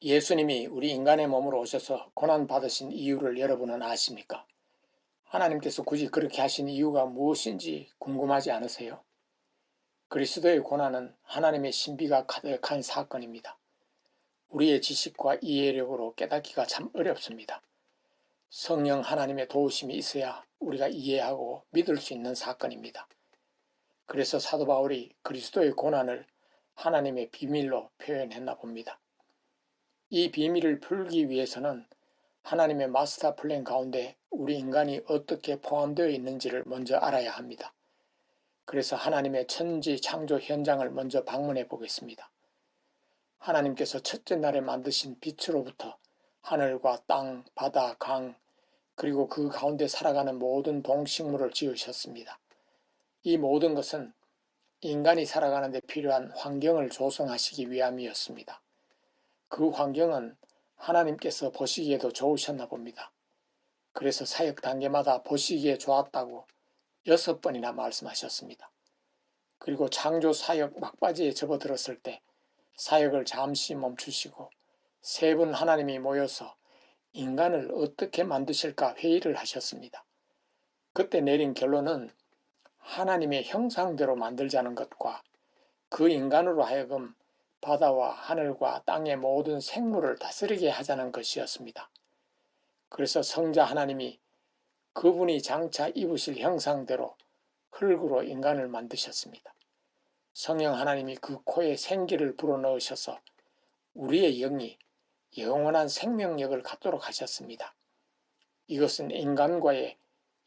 예수님이 우리 인간의 몸으로 오셔서 고난받으신 이유를 여러분은 아십니까? 하나님께서 굳이 그렇게 하신 이유가 무엇인지 궁금하지 않으세요? 그리스도의 고난은 하나님의 신비가 가득한 사건입니다. 우리의 지식과 이해력으로 깨닫기가 참 어렵습니다. 성령 하나님의 도우심이 있어야 우리가 이해하고 믿을 수 있는 사건입니다. 그래서 사도 바울이 그리스도의 고난을 하나님의 비밀로 표현했나 봅니다. 이 비밀을 풀기 위해서는 하나님의 마스터 플랜 가운데 우리 인간이 어떻게 포함되어 있는지를 먼저 알아야 합니다. 그래서 하나님의 천지 창조 현장을 먼저 방문해 보겠습니다. 하나님께서 첫째 날에 만드신 빛으로부터 하늘과 땅, 바다, 강, 그리고 그 가운데 살아가는 모든 동식물을 지으셨습니다. 이 모든 것은 인간이 살아가는 데 필요한 환경을 조성하시기 위함이었습니다. 그 환경은 하나님께서 보시기에도 좋으셨나 봅니다. 그래서 사역 단계마다 보시기에 좋았다고 6번이나 말씀하셨습니다. 그리고 창조 사역 막바지에 접어들었을 때 사역을 잠시 멈추시고 3분 하나님이 모여서 인간을 어떻게 만드실까 회의를 하셨습니다. 그때 내린 결론은 하나님의 형상대로 만들자는 것과 그 인간으로 하여금 바다와 하늘과 땅의 모든 생물을 다스리게 하자는 것이었습니다. 그래서 성자 하나님이 그분이 장차 입으실 형상대로 흙으로 인간을 만드셨습니다. 성령 하나님이 그 코에 생기를 불어넣으셔서 우리의 영이 영원한 생명력을 갖도록 하셨습니다. 이것은 인간과의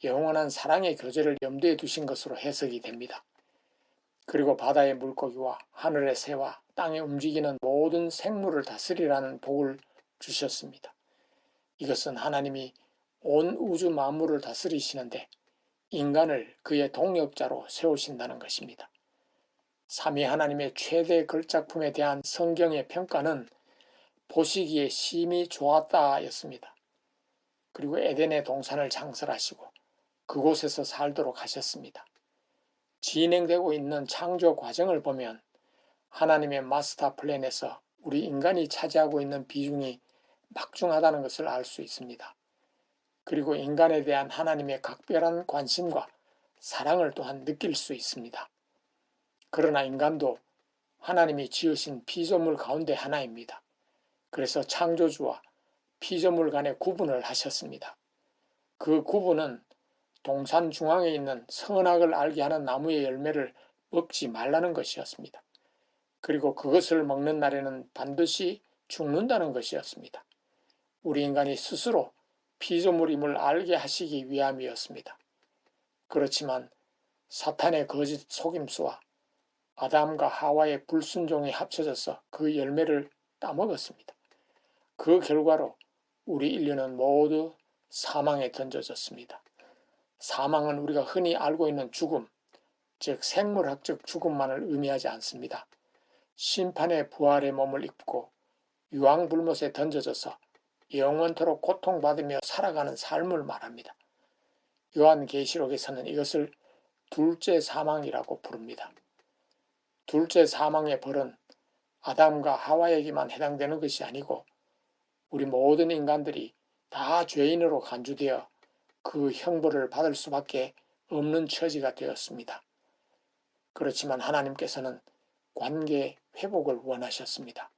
영원한 사랑의 교제를 염두에 두신 것으로 해석이 됩니다. 그리고 바다의 물고기와 하늘의 새와 땅에 움직이는 모든 생물을 다스리라는 복을 주셨습니다. 이것은 하나님이 온 우주 만물을 다스리시는데 인간을 그의 동역자로 세우신다는 것입니다. 삼위 하나님의 최대 걸작품에 대한 성경의 평가는 보시기에 심히 좋았다였습니다. 그리고 에덴의 동산을 창설하시고 그곳에서 살도록 하셨습니다. 진행되고 있는 창조 과정을 보면 하나님의 마스터 플랜에서 우리 인간이 차지하고 있는 비중이 막중하다는 것을 알 수 있습니다. 그리고 인간에 대한 하나님의 각별한 관심과 사랑을 또한 느낄 수 있습니다. 그러나 인간도 하나님이 지으신 피조물 가운데 하나입니다. 그래서 창조주와 피조물 간의 구분을 하셨습니다. 그 구분은 동산 중앙에 있는 선악을 알게 하는 나무의 열매를 먹지 말라는 것이었습니다. 그리고 그것을 먹는 날에는 반드시 죽는다는 것이었습니다. 우리 인간이 스스로 피조물임을 알게 하시기 위함이었습니다. 그렇지만 사탄의 거짓 속임수와 아담과 하와의 불순종이 합쳐져서 그 열매를 따먹었습니다. 그 결과로 우리 인류는 모두 사망에 던져졌습니다. 사망은 우리가 흔히 알고 있는 죽음, 즉 생물학적 죽음만을 의미하지 않습니다. 심판의 부활의 몸을 입고 유황불못에 던져져서 영원토록 고통받으며 살아가는 삶을 말합니다. 요한계시록에서는 이것을 둘째 사망이라고 부릅니다. 둘째 사망의 벌은 아담과 하와에게만 해당되는 것이 아니고 우리 모든 인간들이 다 죄인으로 간주되어 그 형벌을 받을 수밖에 없는 처지가 되었습니다. 그렇지만 하나님께서는 관계 회복을 원하셨습니다.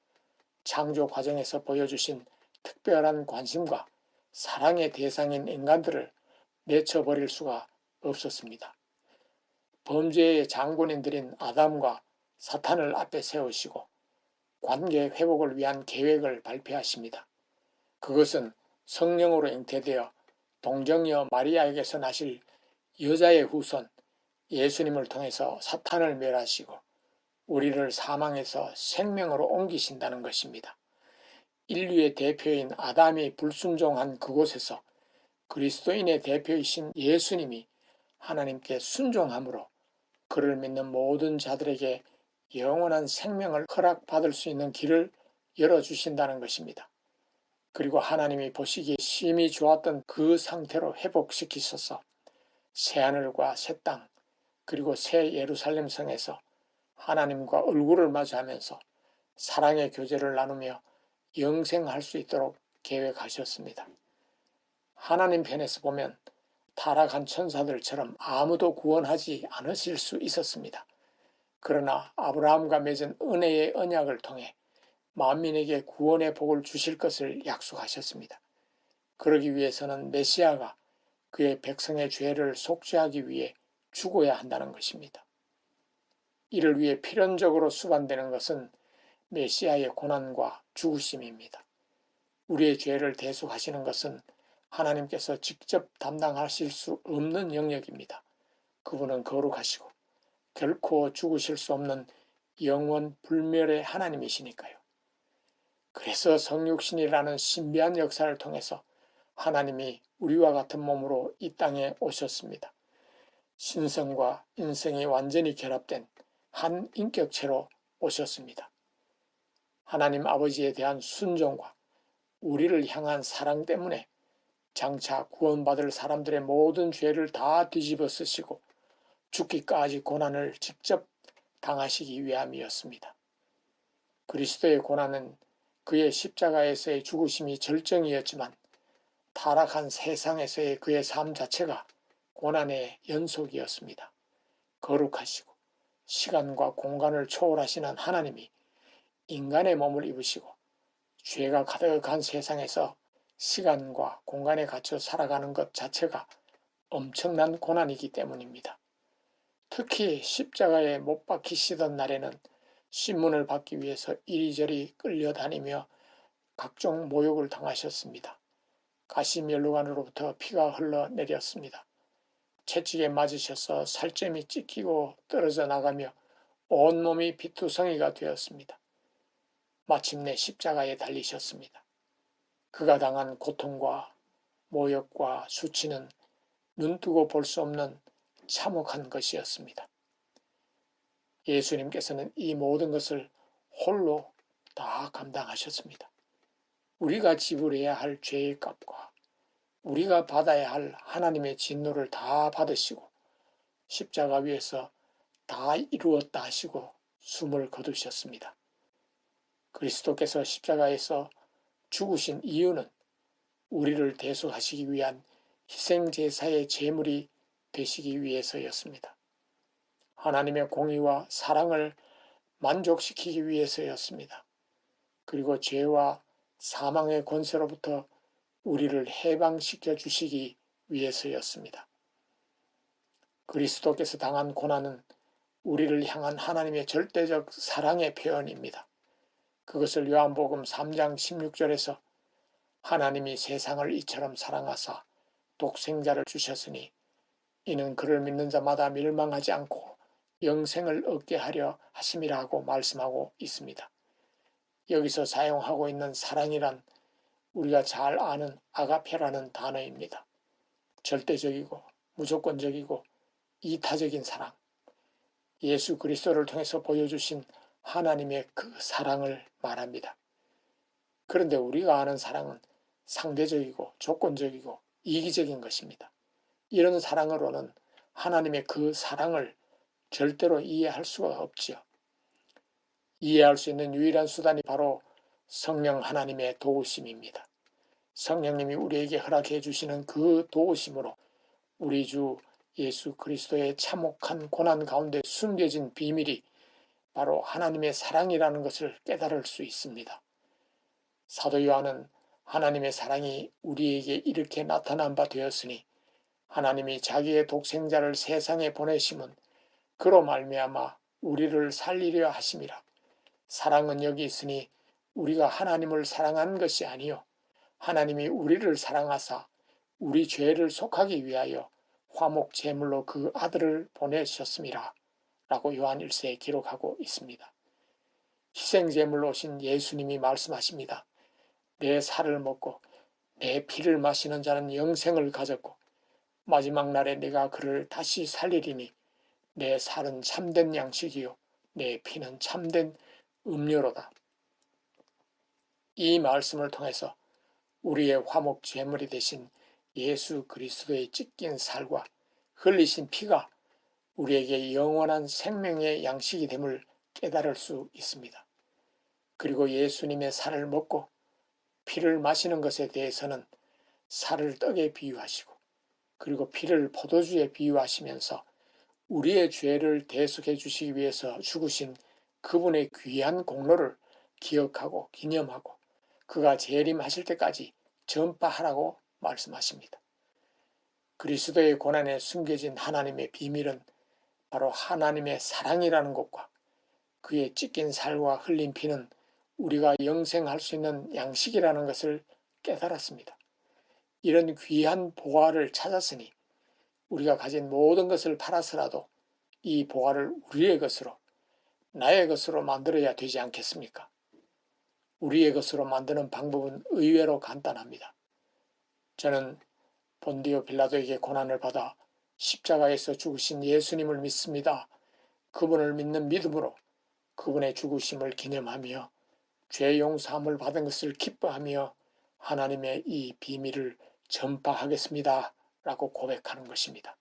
창조 과정에서 보여주신 특별한 관심과 사랑의 대상인 인간들을 내쳐버릴 수가 없었습니다. 범죄의 장본인들인 아담과 사탄을 앞에 세우시고 관계 회복을 위한 계획을 발표하십니다. 그것은 성령으로 잉태되어 동정녀 마리아에게서 나실 여자의 후손 예수님을 통해서 사탄을 멸하시고 우리를 사망에서 생명으로 옮기신다는 것입니다. 인류의 대표인 아담이 불순종한 그곳에서 그리스도인의 대표이신 예수님이 하나님께 순종함으로 그를 믿는 모든 자들에게 영원한 생명을 허락받을 수 있는 길을 열어주신다는 것입니다. 그리고 하나님이 보시기에 심히 좋았던 그 상태로 회복시키셔서 새하늘과 새 땅 그리고 새 예루살렘 성에서 하나님과 얼굴을 마주하면서 사랑의 교제를 나누며 영생할 수 있도록 계획하셨습니다. 하나님 편에서 보면 타락한 천사들처럼 아무도 구원하지 않으실 수 있었습니다. 그러나 아브라함과 맺은 은혜의 언약을 통해 만민에게 구원의 복을 주실 것을 약속하셨습니다. 그러기 위해서는 메시아가 그의 백성의 죄를 속죄하기 위해 죽어야 한다는 것입니다. 이를 위해 필연적으로 수반되는 것은 메시아의 고난과 죽으심입니다. 우리의 죄를 대속하시는 것은 하나님께서 직접 담당하실 수 없는 영역입니다. 그분은 거룩하시고 결코 죽으실 수 없는 영원 불멸의 하나님이시니까요. 그래서 성육신이라는 신비한 역사를 통해서 하나님이 우리와 같은 몸으로 이 땅에 오셨습니다. 신성과 인성이 완전히 결합된 한 인격체로 오셨습니다. 하나님 아버지에 대한 순종과 우리를 향한 사랑 때문에 장차 구원받을 사람들의 모든 죄를 다 뒤집어 쓰시고 죽기까지 고난을 직접 당하시기 위함이었습니다. 그리스도의 고난은 그의 십자가에서의 죽으심이 절정이었지만 타락한 세상에서의 그의 삶 자체가 고난의 연속이었습니다. 거룩하시고 시간과 공간을 초월하시는 하나님이 인간의 몸을 입으시고 죄가 가득한 세상에서 시간과 공간에 갇혀 살아가는 것 자체가 엄청난 고난이기 때문입니다. 특히 십자가에 못 박히시던 날에는 신문을 받기 위해서 이리저리 끌려다니며 각종 모욕을 당하셨습니다. 가시면류관으로부터 피가 흘러내렸습니다. 채찍에 맞으셔서 살점이 찢기고 떨어져 나가며 온몸이 피투성이가 되었습니다. 마침내 십자가에 달리셨습니다. 그가 당한 고통과 모욕과 수치는 눈뜨고 볼 수 없는 참혹한 것이었습니다. 예수님께서는 이 모든 것을 홀로 다 감당하셨습니다. 우리가 지불해야 할 죄의 값과 우리가 받아야 할 하나님의 진노를 다 받으시고 십자가 위에서 다 이루었다 하시고 숨을 거두셨습니다. 그리스도께서 십자가에서 죽으신 이유는 우리를 대속하시기 위한 희생제사의 제물이 되시기 위해서였습니다. 하나님의 공의와 사랑을 만족시키기 위해서였습니다. 그리고 죄와 사망의 권세로부터 우리를 해방시켜 주시기 위해서였습니다. 그리스도께서 당한 고난은 우리를 향한 하나님의 절대적 사랑의 표현입니다. 그것을 요한복음 3장 16절에서 하나님이 세상을 이처럼 사랑하사 독생자를 주셨으니 이는 그를 믿는 자마다 멸망하지 않고 영생을 얻게 하려 하심이라고 말씀하고 있습니다. 여기서 사용하고 있는 사랑이란 우리가 잘 아는 아가페라는 단어입니다. 절대적이고 무조건적이고 이타적인 사랑, 예수 그리스도를 통해서 보여주신 하나님의 그 사랑을 말합니다. 그런데 우리가 아는 사랑은 상대적이고 조건적이고 이기적인 것입니다. 이런 사랑으로는 하나님의 그 사랑을 절대로 이해할 수가 없지요. 이해할 수 있는 유일한 수단이 바로 성령 하나님의 도우심입니다. 성령님이 우리에게 허락해 주시는 그 도우심으로 우리 주 예수 그리스도의 참혹한 고난 가운데 숨겨진 비밀이 바로 하나님의 사랑이라는 것을 깨달을 수 있습니다. 사도 요한은 하나님의 사랑이 우리에게 이렇게 나타난 바 되었으니 하나님이 자기의 독생자를 세상에 보내심은 그로 말미암아 우리를 살리려 하심이라. 사랑은 여기 있으니 우리가 하나님을 사랑한 것이 아니요 하나님이 우리를 사랑하사 우리 죄를 속하기 위하여 화목 제물로 그 아들을 보내셨음이라 라고 요한 1세에 기록하고 있습니다. 희생제물로 오신 예수님이 말씀하십니다. 내 살을 먹고 내 피를 마시는 자는 영생을 가졌고 마지막 날에 내가 그를 다시 살리리니 내 살은 참된 양식이요 내 피는 참된 음료로다. 이 말씀을 통해서 우리의 화목 제물이 되신 예수 그리스도의 찢긴 살과 흘리신 피가 우리에게 영원한 생명의 양식이 됨을 깨달을 수 있습니다. 그리고 예수님의 살을 먹고 피를 마시는 것에 대해서는 살을 떡에 비유하시고 그리고 피를 포도주에 비유하시면서 우리의 죄를 대속해 주시기 위해서 죽으신 그분의 귀한 공로를 기억하고 기념하고 그가 재림하실 때까지 전파하라고 말씀하십니다. 그리스도의 고난에 숨겨진 하나님의 비밀은 바로 하나님의 사랑이라는 것과 그의 찢긴 살과 흘린 피는 우리가 영생할 수 있는 양식이라는 것을 깨달았습니다. 이런 귀한 보화를 찾았으니 우리가 가진 모든 것을 팔아서라도 이 보화를 우리의 것으로, 나의 것으로 만들어야 되지 않겠습니까? 우리의 것으로 만드는 방법은 의외로 간단합니다. 저는 본디오 빌라도에게 고난을 받아 십자가에서 죽으신 예수님을 믿습니다. 그분을 믿는 믿음으로 그분의 죽으심을 기념하며 죄 용서함을 받은 것을 기뻐하며 하나님의 이 비밀을 전파하겠습니다. 라고 고백하는 것입니다.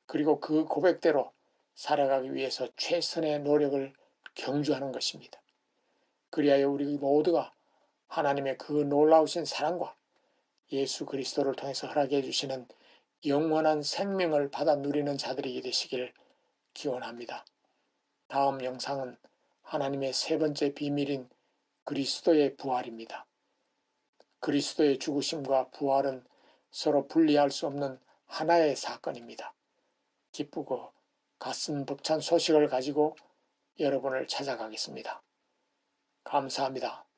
그리고 그 고백대로 살아가기 위해서 최선의 노력을 경주하는 것입니다. 그리하여 우리 모두가 하나님의 그 놀라우신 사랑과 예수 그리스도를 통해서 허락해 주시는 영원한 생명을 받아 누리는 자들이 되시길 기원합니다. 다음 영상은 하나님의 세 번째 비밀인 그리스도의 부활입니다. 그리스도의 죽으심과 부활은 서로 분리할 수 없는 하나의 사건입니다. 기쁘고 가슴 벅찬 소식을 가지고 여러분을 찾아가겠습니다. 감사합니다.